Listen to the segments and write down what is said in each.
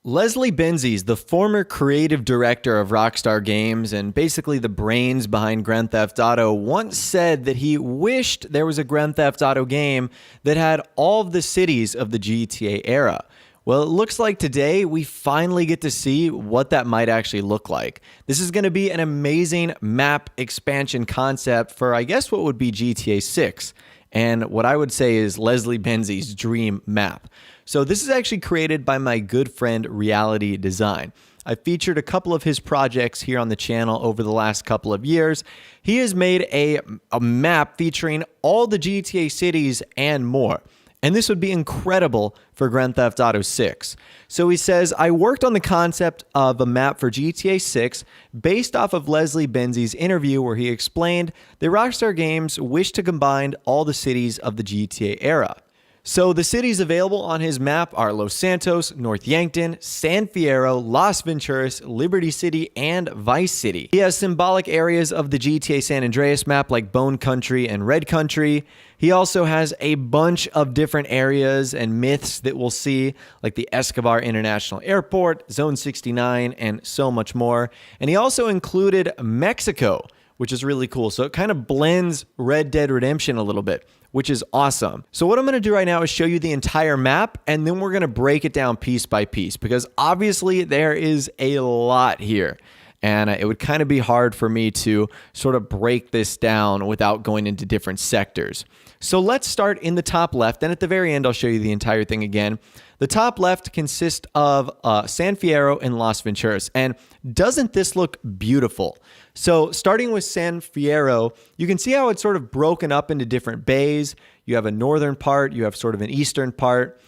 Leslie Benzies, the former creative director of Rockstar Games and basically the brains behind Grand Theft Auto, once said that he wished there was a Grand Theft Auto game that had all of the cities of the GTA era. Well, it looks like today we finally get to see what that might actually look like. This is going to be an amazing map expansion concept for, I guess, what would be GTA 6. And what I would say is Leslie Benzies' dream map. So this is actually created by my good friend Reality Design. I featured a couple of his projects here on the channel over the last couple of years. He has made a map featuring all the GTA cities and more. And this would be incredible for Grand Theft Auto 6. So he says, I worked on the concept of a map for GTA 6 based off of Leslie Benzies' interview where he explained that Rockstar Games wished to combine all the cities of the GTA era. So the cities available on his map are Los Santos, North Yankton, San Fierro, Las Venturas, Liberty City, and Vice City. He has symbolic areas of the GTA San Andreas map like Bone Country and Red Country. He also has a bunch of different areas and myths that we'll see, like the Escobar International Airport, Zone 69, and so much more. And he also included Mexico, which is really cool. So it kind of blends Red Dead Redemption a little bit, which is awesome. So what I'm going to do right now is show you the entire map, and then we're going to break it down piece by piece, because obviously there is a lot here. And it would kind of be hard for me to sort of break this down without going into different sectors. So let's start in the top left, and at the very end, I'll show you the entire thing again. The top left consists of San Fierro and Las Venturas. And doesn't this look beautiful? So starting with San Fierro, you can see how it's sort of broken up into different bays. You have a northern part, you have sort of an eastern part.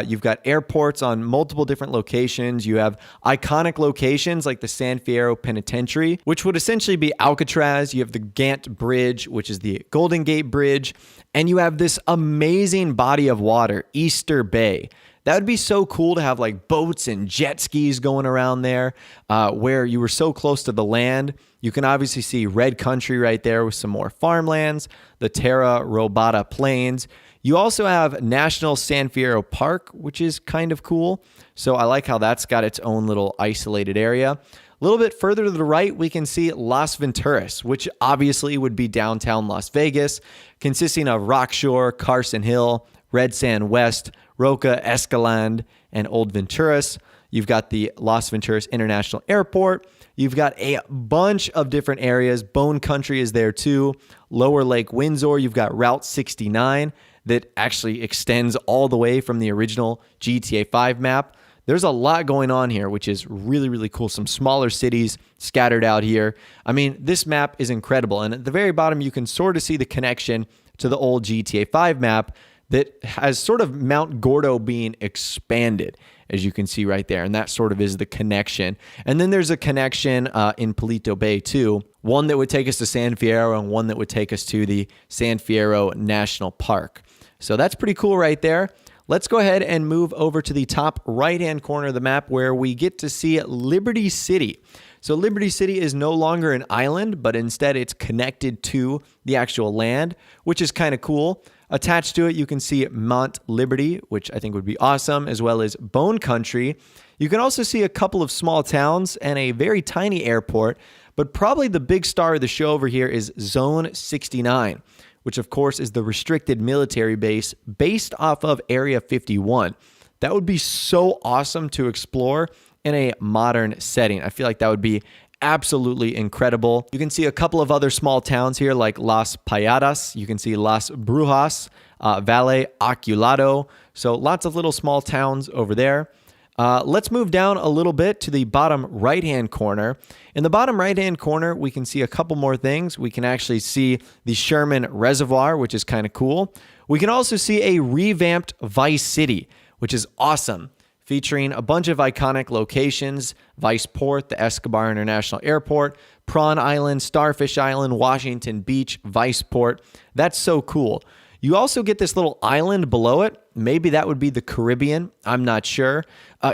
You've got airports on multiple different locations. You have iconic locations like the San Fierro Penitentiary, which would essentially be Alcatraz. You have the Gant Bridge, which is the Golden Gate Bridge. And you have this amazing body of water, Easter Bay. That would be so cool to have like boats and jet skis going around there where you were so close to the land. You can obviously see Red Country right there with some more farmlands, the Terra Robata Plains. You also have National San Fierro Park, which is kind of cool. So I like how that's got its own little isolated area. A little bit further to the right, we can see Las Venturas, which obviously would be downtown Las Vegas, consisting of Rockshore, Carson Hill, Red Sand West, Roca, Escalante, and Old Venturas. You've got the Las Venturas International Airport. You've got a bunch of different areas. Bone Country is there too. Lower Lake Windsor, you've got Route 69 that actually extends all the way from the original GTA 5 map. There's a lot going on here, which is really, really cool. Some smaller cities scattered out here. I mean, this map is incredible. And at the very bottom, you can sort of see the connection to the old GTA 5 map that has sort of Mount Gordo being expanded, as you can see right there. And that sort of is the connection. And then there's a connection in Paleto Bay too. One that would take us to San Fierro and one that would take us to the San Fierro National Park. So that's pretty cool right there. Let's go ahead and move over to the top right-hand corner of the map where we get to see Liberty City. So Liberty City is no longer an island, but instead it's connected to the actual land, which is kind of cool. Attached to it, you can see Mont Liberty, which I think would be awesome, as well as Bone Country. You can also see a couple of small towns and a very tiny airport, but probably the big star of the show over here is Zone 69, which of course is the restricted military base based off of Area 51. That would be so awesome to explore in a modern setting. I feel like that would be absolutely incredible. You can see a couple of other small towns here like Las Payadas. You can see Las Brujas, Valle Aculado. So lots of little small towns over there. Let's move down a little bit to the bottom right-hand corner. In the bottom right-hand corner, we can see a couple more things. We can actually see the Sherman Reservoir, which is kind of cool. We can also see a revamped Vice City, which is awesome, featuring a bunch of iconic locations: Vice Port, the Escobar International Airport, Prawn Island, Starfish Island, Washington Beach, Vice Port. That's so cool. You also get this little island below it. Maybe that would be the Caribbean. I'm not sure.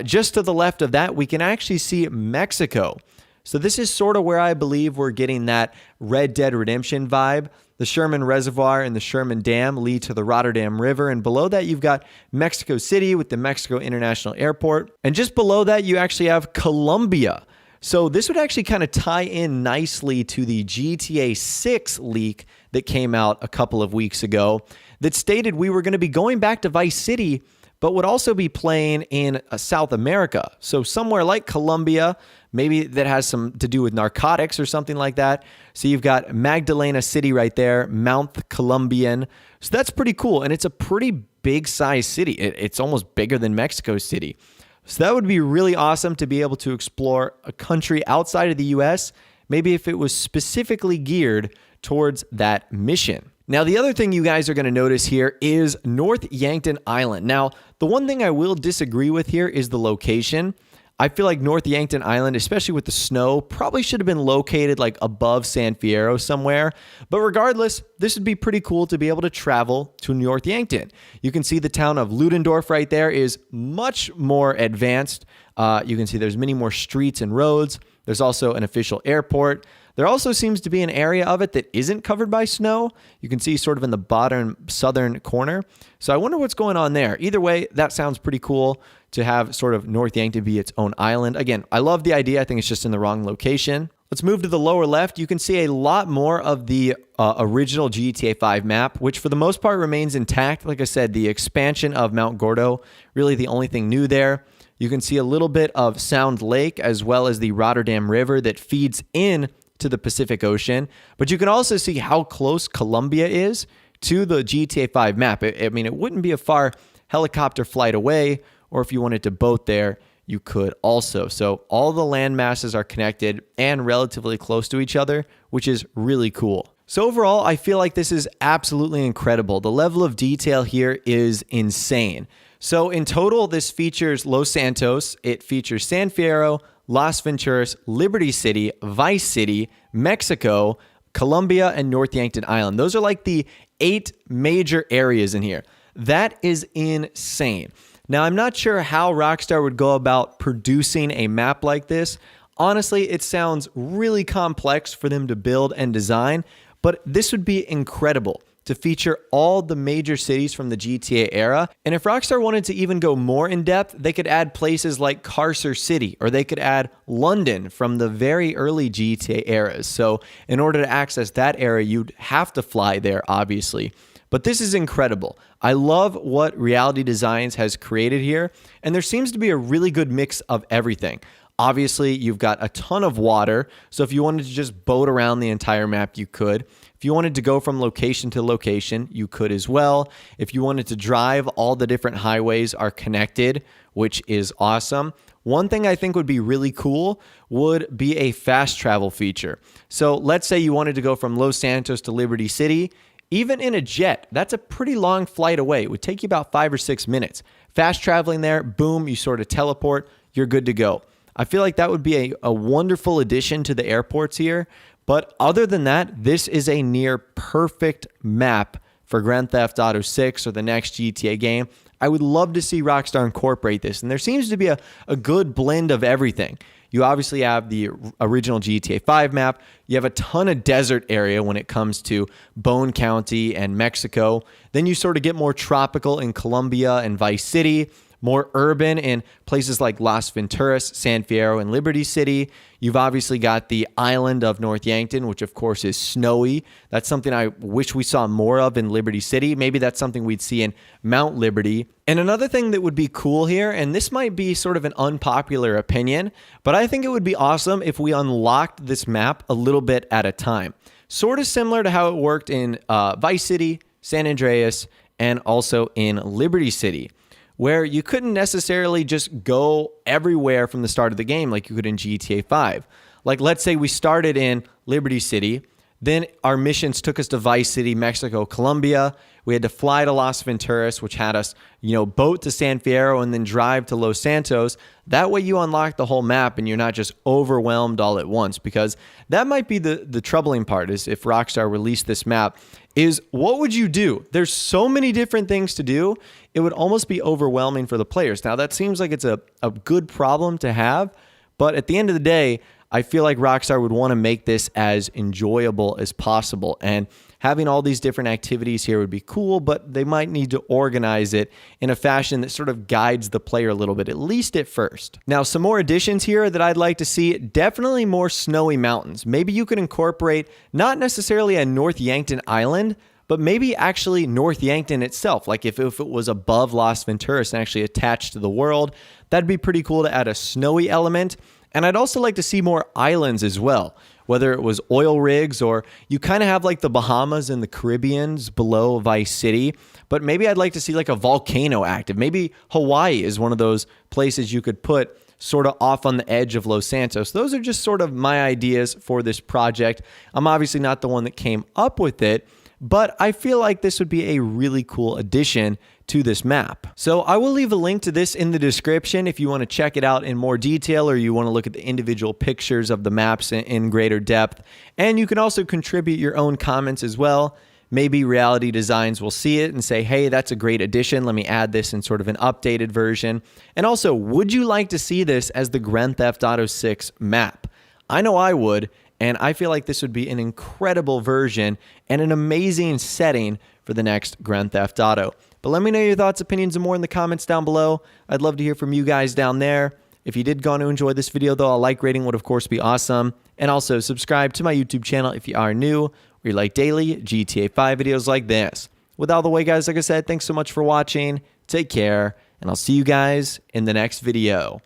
Just to the left of that, we can actually see Mexico. So this is sort of where I believe we're getting that Red Dead Redemption vibe. The Sherman Reservoir and the Sherman Dam lead to the Rotterdam River, and below that you've got Mexico City with the Mexico International Airport, and just below that you actually have Colombia. So this would actually kind of tie in nicely to the GTA 6 leak that came out a couple of weeks ago that stated we were going to be going back to Vice City, but would also be playing in South America. So somewhere like Colombia, maybe that has some to do with narcotics or something like that. So you've got Magdalena City right there, Mount Colombian. So that's pretty cool. And it's a pretty big size city. It's almost bigger than Mexico City. So that would be really awesome to be able to explore a country outside of the US, maybe if it was specifically geared towards that mission. Now, the other thing you guys are going to notice here is North Yankton Island. Now, the one thing I will disagree with here is the location. I feel like North Yankton Island, especially with the snow, probably should have been located like above San Fierro somewhere. But regardless, this would be pretty cool to be able to travel to North Yankton. You can see the town of Ludendorff right there is much more advanced. You can see there's many more streets and roads. There's also an official airport. There also seems to be an area of it that isn't covered by snow. You can see sort of in the bottom southern corner. So I wonder what's going on there. Either way, that sounds pretty cool to have sort of North Yankton be its own island. Again, I love the idea. I think it's just in the wrong location. Let's move to the lower left. You can see a lot more of the original GTA 5 map, which for the most part remains intact. Like I said, the expansion of Mount Gordo, really the only thing new there. You can see a little bit of Sound Lake as well as the Rotterdam River that feeds in to the Pacific Ocean. But you can also see how close Colombia is to the GTA 5 map. I mean, it wouldn't be a far helicopter flight away, or if you wanted to boat there, you could also. So all the land masses are connected and relatively close to each other, which is really cool. So overall, I feel like this is absolutely incredible. The level of detail here is insane. So in total, this features Los Santos, it features San Fierro, Las Venturas, Liberty City, Vice City, Mexico, Colombia, and North Yankton Island. Those are like the 8 major areas in here. That is insane. Now, I'm not sure how Rockstar would go about producing a map like this. Honestly, it sounds really complex for them to build and design, but this would be incredible to feature all the major cities from the GTA era. And if Rockstar wanted to even go more in depth, they could add places like Carcer City, or they could add London from the very early GTA eras. So in order to access that era, you'd have to fly there, obviously. But this is incredible. I love what Reality Designs has created here, and there seems to be a really good mix of everything. Obviously, you've got a ton of water, so if you wanted to just boat around the entire map, you could. If you wanted to go from location to location, you could as well. If you wanted to drive, all the different highways are connected, which is awesome. One thing I think would be really cool would be a fast travel feature. So let's say you wanted to go from Los Santos to Liberty City. Even in a jet, that's a pretty long flight away. It would take you about 5 or 6 minutes. Fast traveling there, boom, you sort of teleport, you're good to go. I feel like that would be a wonderful addition to the airports here. But other than that, this is a near perfect map for Grand Theft Auto 6 or the next GTA game. I would love to see Rockstar incorporate this. And there seems to be a good blend of everything. You obviously have the original GTA 5 map. You have a ton of desert area when it comes to Bone County and Mexico. Then you sort of get more tropical in Colombia and Vice City, more urban in places like Las Venturas, San Fierro, and Liberty City. You've obviously got the island of North Yankton, which of course is snowy. That's something I wish we saw more of in Liberty City. Maybe that's something we'd see in Mount Liberty. And another thing that would be cool here, and this might be sort of an unpopular opinion, but I think it would be awesome if we unlocked this map a little bit at a time. Sort of similar to how it worked in Vice City, San Andreas, and also in Liberty City, where you couldn't necessarily just go everywhere from the start of the game like you could in GTA 5. Like, let's say we started in Liberty City, then our missions took us to Vice City, Mexico, Colombia. We had to fly to Las Venturas, which had us, boat to San Fierro and then drive to Los Santos. That way you unlock the whole map and you're not just overwhelmed all at once, because that might be the troubling part is if Rockstar released this map is what would you do? There's so many different things to do. It would almost be overwhelming for the players. Now that seems like it's a good problem to have, but at the end of the day, I feel like Rockstar would want to make this as enjoyable as possible. And having all these different activities here would be cool, but they might need to organize it in a fashion that sort of guides the player a little bit, at least at first. Now, some more additions here that I'd like to see, definitely more snowy mountains. Maybe you could incorporate not necessarily a North Yankton Island, but maybe actually North Yankton itself. Like if it was above Las Venturas and actually attached to the world, that'd be pretty cool to add a snowy element. And I'd also like to see more islands as well, whether it was oil rigs or you kind of have like the Bahamas and the Caribbeans below Vice City. But maybe I'd like to see like a volcano active. Maybe Hawaii is one of those places you could put sort of off on the edge of Los Santos. Those are just sort of my ideas for this project. I'm obviously not the one that came up with it, but I feel like this would be a really cool addition to this map. So I will leave a link to this in the description if you want to check it out in more detail or you want to look at the individual pictures of the maps in greater depth. And you can also contribute your own comments as well. Maybe Reality Designs will see it and say, hey, that's a great addition. Let me add this in sort of an updated version. And also, would you like to see this as the Grand Theft Auto 6 map? I know I would. And I feel like this would be an incredible version and an amazing setting for the next Grand Theft Auto. But let me know your thoughts, opinions, and more in the comments down below. I'd love to hear from you guys down there. If you did go on to enjoy this video, though, a like rating would, of course, be awesome. And also subscribe to my YouTube channel if you are new, where you like daily GTA 5 videos like this. With all the way, guys, like I said, thanks so much for watching. Take care, and I'll see you guys in the next video.